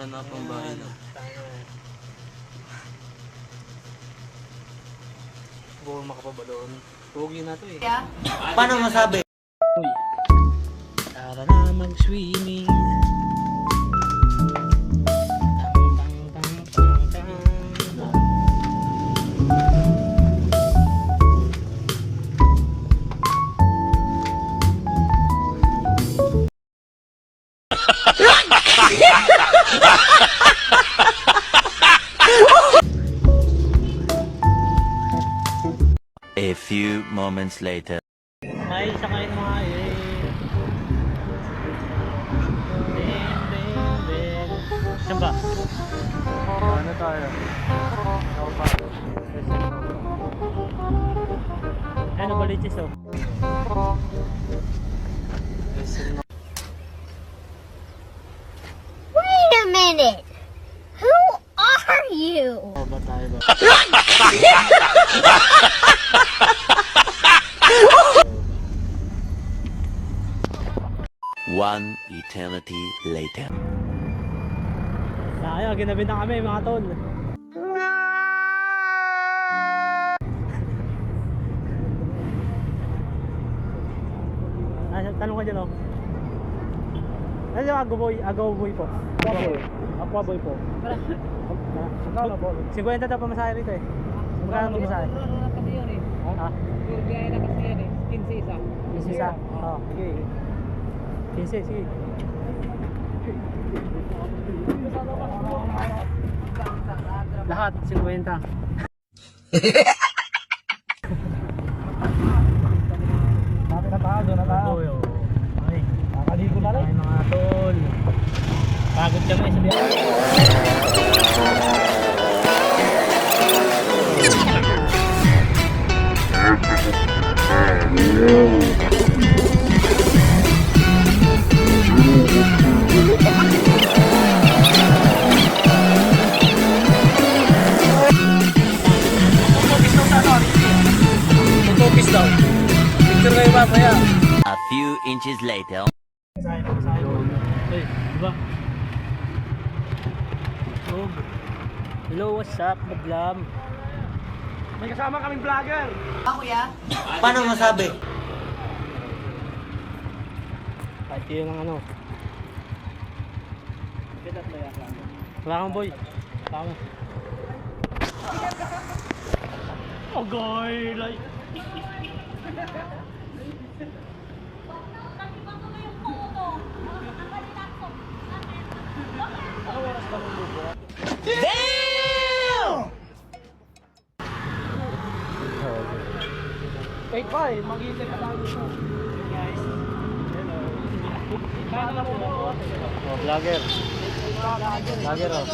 na pang bahay na. Buong makapabalon. Pugi na to eh. Paano masabi? Uy. Tara na mag-swimming. A few moments later. May sakay mga eh. Ben. Saan ba? Ano tayo? Ako pa. Ano ba lichis oh? Wait a minute! Who are you? Oh, ba tayo ba? One eternity later. Tayo, ginabi na kami mga tol. Tanong ka dyan oh. Ano yung agaw boy po? Aquaboy po. Magkano po? 50 daw pamasahe rito eh. Magkano pamasahe? Kasi yun eh. Ha? Tour gaya na kasi yan eh. 15 isa. 15 isa? Oo, sige. 15, sige. Lahat, 50. Natatago. Ay, kakaligo na lang. Ay mga tol. Pagod kami sa biyahe. Tutupis daw. Picture kayo mamaya. A few inches later. Hey, diba? Oh. Hello, what's up, Badlam? May kasama kaming vlogger. Paano masabi? Kahit yun ang ano. Wala kang boy. Wala kang. Oh, goy, like. Wait pa eh, mag-iintay ka tayo dito. Guys, hello. Oh, vlogger. Vlogger oh.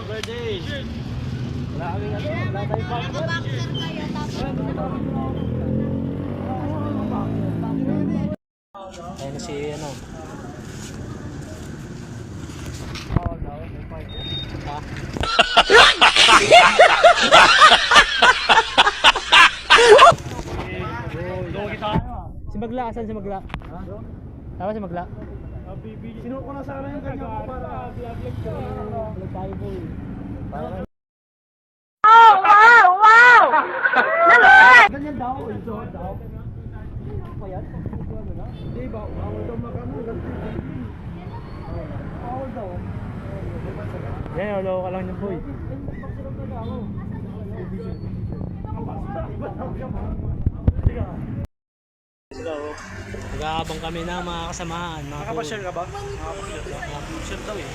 Birthday. Wala kaming ano, wala tayong partner. Ayun na si ano. Ha? Si Magla, asan si Magla? Tama si Magla? Sino ko na sana yung ganyan ko para vlog tayo boy. Oh, wow, wow! Ganyan daw, ito daw. Ano yan? Hindi ba? Bawal daw makano. Bawal daw. Yan, ulo ka lang yung boy. Nag-aabang kami na mga kasamahan. Nakapashare ka ba? Nakapashare daw eh.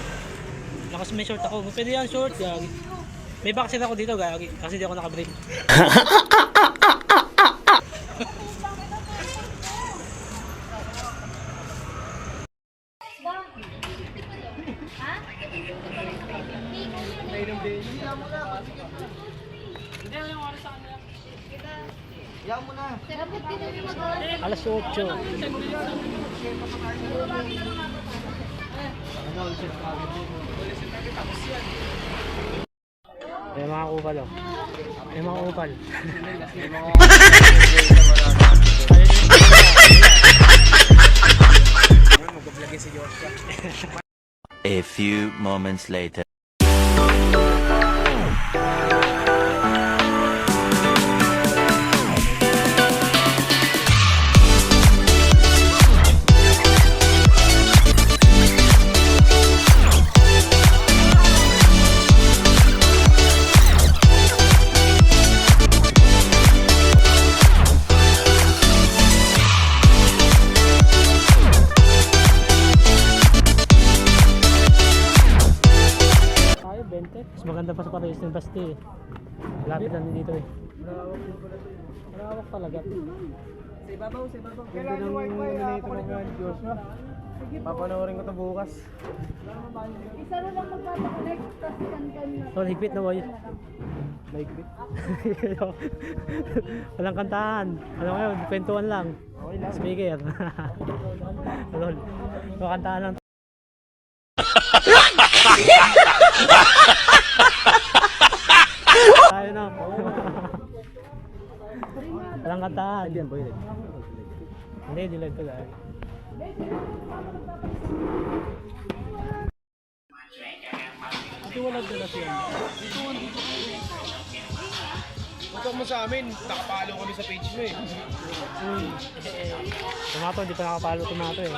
Lakas may short ako. Pwede yan short. Gagi. May vaccine ako dito gagi. Kasi di ako nakabrief. Alas 8. May mga kupal oh. May mga kupal. Mag-vlogin si Joshua. A few moments later. Tayo, 20. Mas maganda pa sa Paris ng Basti eh. Lapit lang dito eh. Malawak talaga. Sa ibabaw, sa ibabaw. Ganda ng nito ng Joshua. Papanoorin ko to bukas. Isa rin lang magpapakonnect, tapos kankan na. Oh, higpit na boy. Maikbit. Walang kantahan. Ano ngayon, kwentuhan lang. Okay lang. Speaker. Lol. So, kantahan lang. Tayo na. Walang kantahan. Yan boy. Hindi, dilag ko lang. Ito walang dala siya. Huwag mo sa amin. Nakapalo kami sa page mo eh. Tomato, hindi pa nakapalo tomato eh.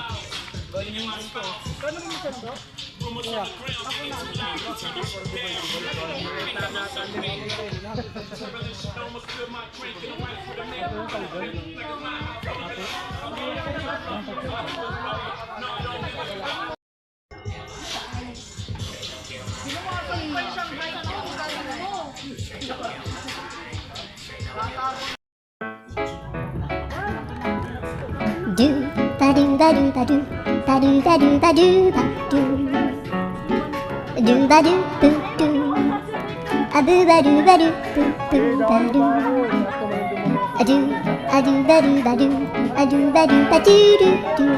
Do ba do ba do ba do ba do ba do ba do ba do ba do boo do a boo ba do ba do boo boo ba do a do ba do ba do a do ba do ba do do do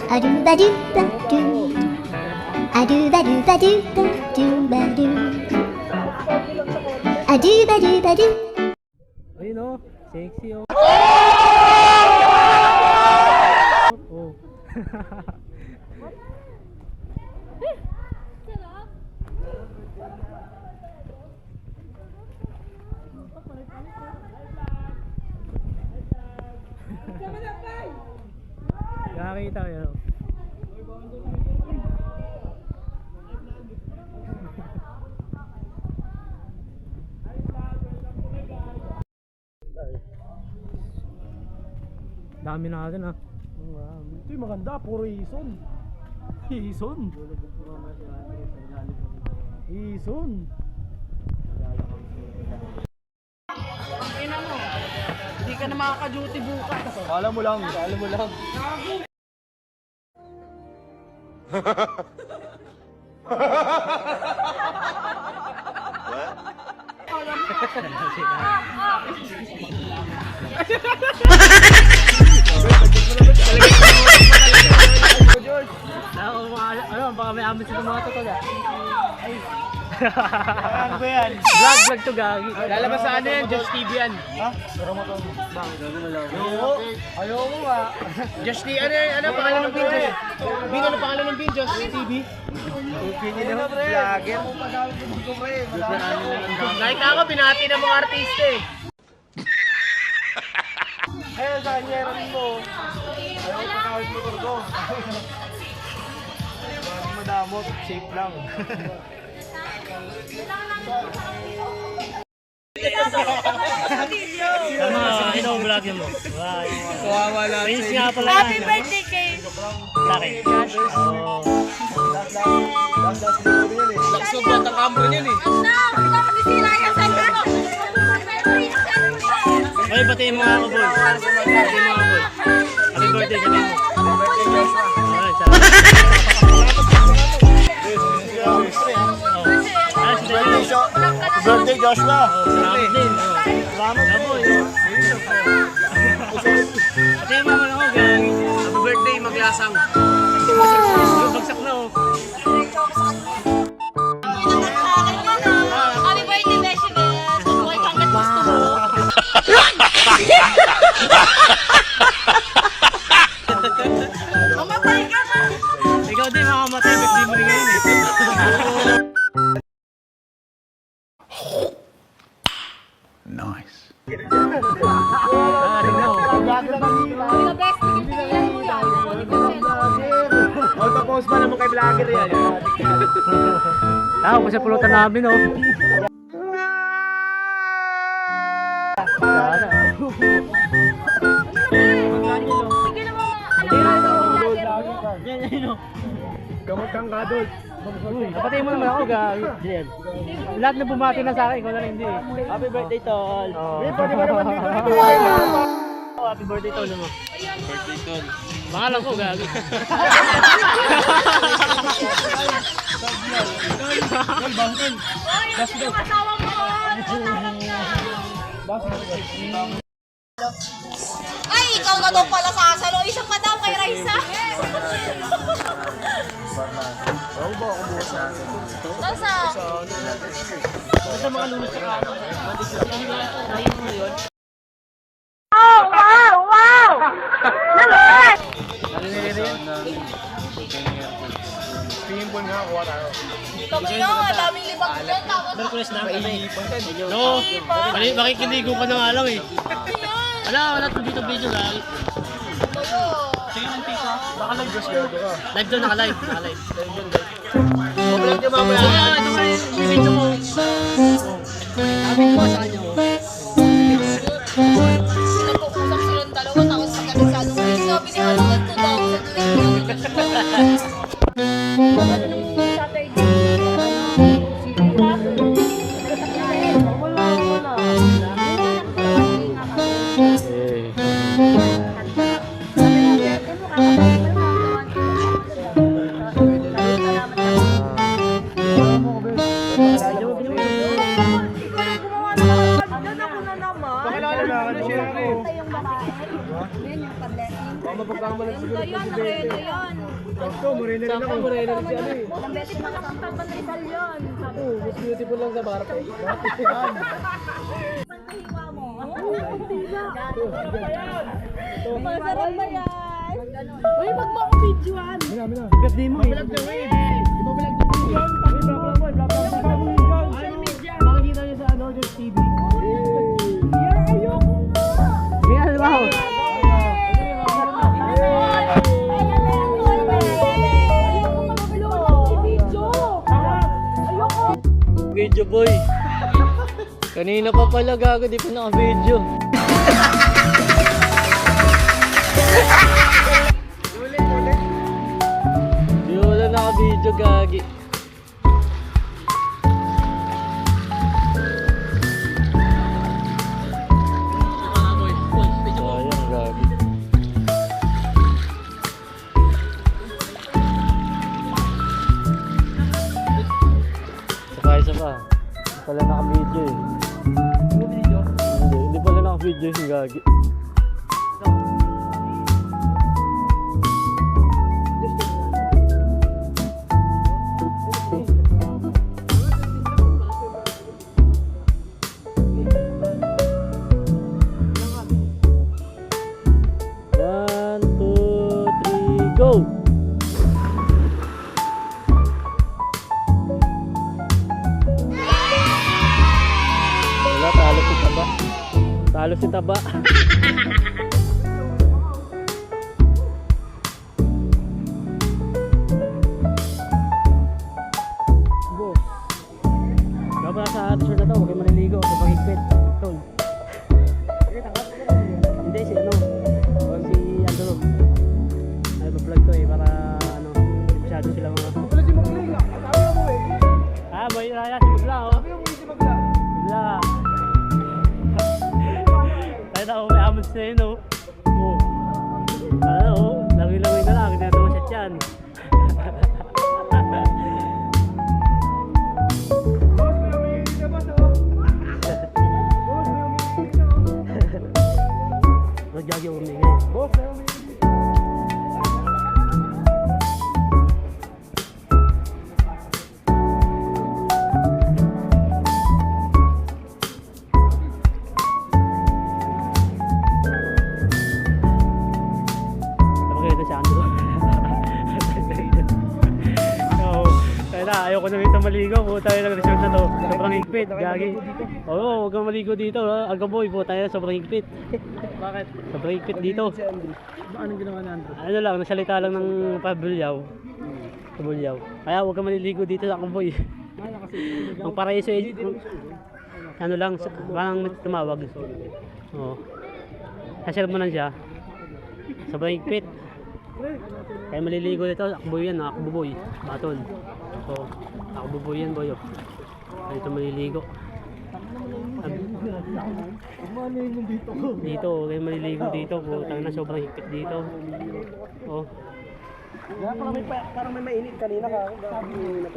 a do ba do ba do a do ba do ba do ba do ba do a do ba do ba do. Ayun oh, sexy oh. Oh. Nakakita ko yun. Dami natin ah. Ito yung maganda. Puro hison. Hison. Hison. Ina mo. Hindi ka na makaka-duty bukas. Alam mo lang. Alam mo lang. Ano, baka may amin sa mga totoo ah. Ano ba yan? Vlog to gagi. Lalabas sa ano yan? Josh TV yan. Ha? Ayoko nga. Josh TV, ano pangalan ng video? Bino, ano pangalan ng video? Josh TV? Hindi na vlogger. Nakita ako, binati ng mga artista eh. Ayun, sa kanya rin mo. Ayaw ko pagkawin motor ko. Maraming madamot, safe lang. Tama, ino vlog mo. Kawawa lang. Prince nga pala. Happy birthday kay Laki. Oh. Lakas ng batang ambro niyan eh. Oy, batiin mo nga ako, boy. Batiin mo nga, boy. Happy birthday sa mo. Alright, salamat. Birthday Joshua. Salamat din. Salamat na, boy. Batiin mo naman ako, gagi. Happy birthday Maglasang. Bagsak na, oh. Happy birthday, Beshi Bes. Boy, hanggat gusto mo. Mamatay ka na. Ikaw din makamatay, ba't di mo rin ngayon eh. Nice. Auto-post pa naman kay vlogger yan. Tao pa sa pulutan namin oh. Gamot kang gadol. Napatay mo naman ako, gagi. Jen. Lahat na bumati na sa akin, ikaw na lang hindi. Happy birthday, Tol. Pwede ba naman dito? Happy birthday, Tol. Birthday, Tol. Pangalan ko, gagi. Ay, ikaw na daw pala sasalo. Isang pa daw kay Raisa. Nasa? Pimpon nga, kuha tayo. Kami nyo, daming libang dyan. Tapos, Merkules na kami. No, makikiligo ka na nga lang eh. Wala dito video, gagi. Naka-live just gado ka. Live doon, naka-live. Naka-live. Vlog ka mamaya. Ito ba yung video mo? Sabi ko sa kanya mo. nagkukusap silang dalawa. Tapos sa kabisado ko, sabi ni Ano, Pakilala na ako siya ako. yung babae. Yan yung pa-blessing. Mapagkamalan siguro Yan, si nakreno Bete. yan. Ito, morena rin ako. Morena rin si ano eh. Ang beses makakapag man Rizal yun. Sabi Oo, mas beautiful lang sa barko. Hiwa mo. Masarap ba yan? Uy, wag mo akong videoan. Birthday mo eh. Vlog na wave. Ibablog na wave. Social media. Makikita niyo sa ano, Just TV. Sige, ano ba ako? Video boy. Kanina pa pala gago, di pa naka-video. Di wala naka-video, gagi. Sayang, gagi. Isa pa. Hindi pala naka-video eh. Hindi pala naka-video yung gagi. One, two, three, go! Wala, talo si Taba. Talo si Taba. Boss. Dapat sa atin na to, huwag kayo maliligo sa pagigpit. Tol. Hindi, si ano. O si Andro. Ay, vlog to eh, para ano, hindi masyado sila mga... Wala si Magling. Sabi mo eh. Ah, boy, raya, si Magla oh. Sabi mo si Maglang. Magla. Tayo na ako, may amon sila yun oh. Oh. Ano oh, langi-langi na lang, ginagawa siya dyan. Boss, may umiinit na boss oh. Boss, may umiinit na oh. Nagyagi ako umingay. Boss, may umiinit. na, ayoko na dito maligo. Puta yung resort na to. Sobrang higpit, gagi. Oo, huwag kang maligo dito. Agaboy, puta yung sobrang higpit. Bakit? Sobrang higpit dito. Si Andrew. Anong ginawa ni Andrew? Ano lang, nasalita lang ng pabulyaw. Pabulyaw. Kaya huwag kang maliligo dito sa Agaboy. Ang paraiso eh. Ano lang, parang tumawag. Oo. Hasil mo lang siya. Sobrang higpit. Kaya maliligo dito, akboy yan, akboboy, batol. So, akboboy yan, boyo. Dito maliligo. Dito, kaya maliligo dito. Putang na, sobrang higpit dito. Oh. Parang may mainit kanina ka.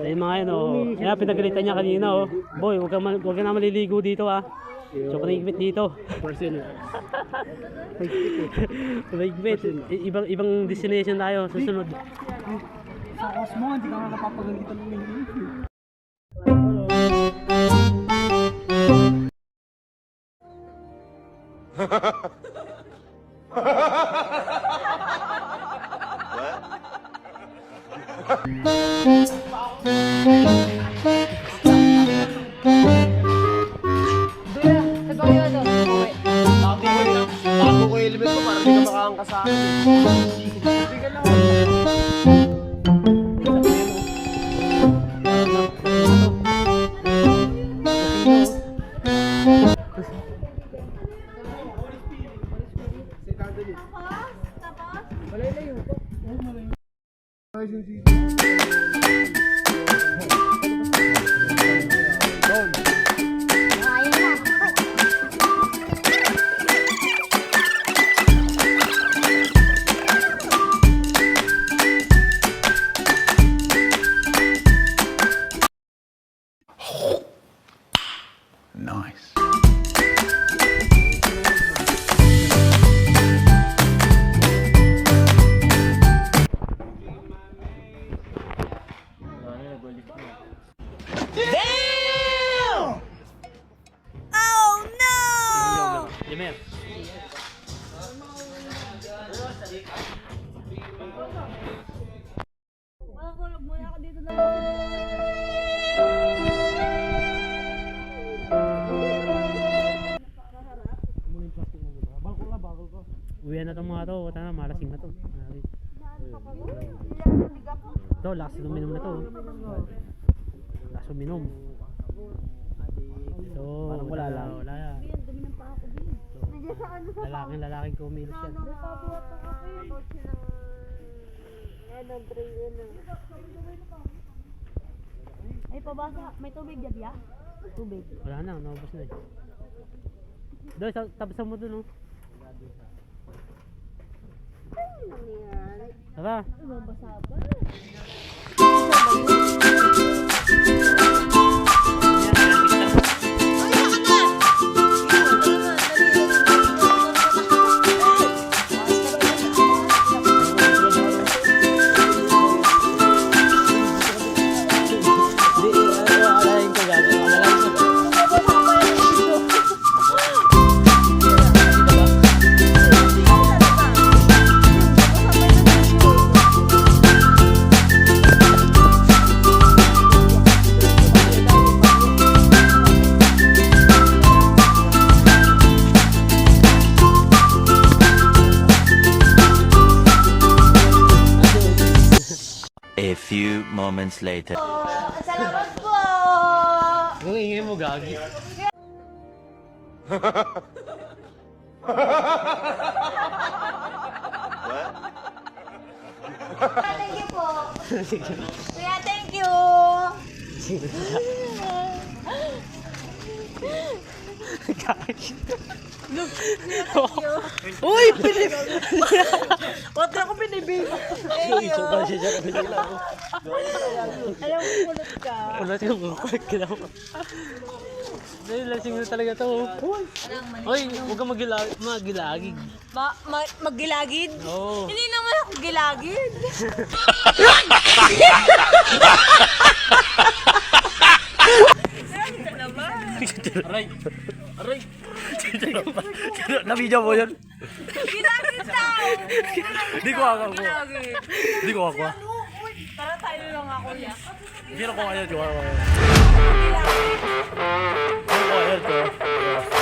Ayun mga yun, oh. Kaya pinagalitan niya kanina, oh. Boy, huwag ka na maliligo dito, ah. Sobrang higpit dito. Higpit. Ibang destination tayo, susunod. Sa Cosmo, hindi ka nga napapagalitan ng mainit. Bago ko helmet ko, parang hindi ka makaangka sa akin. Hindi ka lang. Ayun na. Hoy. Nice. Jemer. Muna ako dito na. Uwian na itong mga to. Wata na, malasing na to. Ito, lakas uminom na to. Lakas uminom. Ito, Parang wala lang. Wala yan. Lalaking kumilos yan. Ay, pabasa. May tubig, Jabya? Tubig. Wala na, naubos na eh. Doon, tapasan mo doon, oh. Tara. Mabasa ba? A few moments later. Salamat po! Ang ingay mo, gagi. Thank you po. Kuya, thank you. Uy! Wag ako binibig. Iso pa siya dyan. Alam mo, kulot ka. Wala siya kukulit ka naman. Dahil lasing na talaga to. Hoy, huwag kang magilagig. Maggilagid? Oo. Hindi naman ako gilagid. Aray! Aray! Na-video mo yun? Gilagid daw! Di ko ako. Di ko ako. Tara tayo lang ako ya. Sino ko ngayon? Kailangan. Sino ko ngayon?